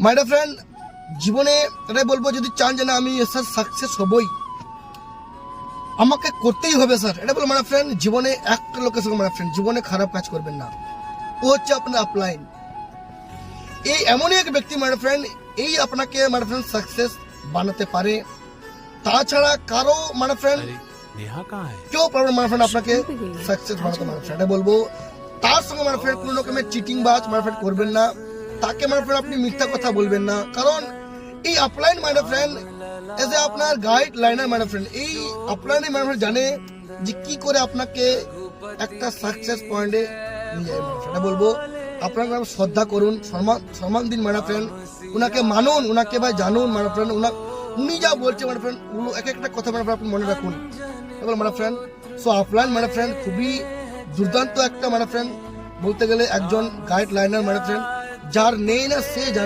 My dear friend, জীবনে এটাই বলবো, যদি চান যে না আমি স্যার সাকসেস হবই, আমাকে করতেই হবে স্যার, এটা বলো মাই ফ্রেন্ড, জীবনে একটা লোকের সঙ্গে মাই ফ্রেন্ড জীবনে খারাপ কাজ করবেন না। ও হচ্ছে আপনার আপলাইন। এই এমনই এক ব্যক্তি মাই ফ্রেন্ড, এই আপনাকে মাই ফ্রেন্ড সাকসেস বানাতে পারে। তাছাড়া কারো মাই ফ্রেন্ড কেউ পারবে মাই ফ্রেন্ড আপনাকে সাকসেস বানাতে। মাই ফ্রেন্ড এটা বলবো, তার সঙ্গে মাই ফ্রেন্ড কোনো রকমের চিটিং বাজ মাই ফ্রেন্ড করবেন না। তাকে মাই ফ্রেন্ড আপনি মিথ্যা কথা বলবেন না, কারণ এই upline my friend as a আপনার গাইড লাইনার মাই ফ্রেন্ড, এই আপলাইনে মাই ফ্রেন্ড জানে যে কি করে আপনাকে একটা সাকসেস পয়েন্টে নিয়ে যায়। সেটা বলবো, আপনাকে শ্রদ্ধা করুন, সম্মান দিন মাই ফ্রেন্ড, উনাকে মানুন, উনাকে ভাই জানুন মাই ফ্রেন্ড, উনি যা বলছে মাই ফ্রেন্ড ওগুলো এক একটা কথা মাই ফ্রেন্ড আপনি মনে রাখুন my friend. So upline my friend খুবই দুর্দান্ত একটা মাই ফ্রেন্ড, বলতে গেলে একজন গাইড লাইনার মাই ফ্রেন্ড, যার নেই না সে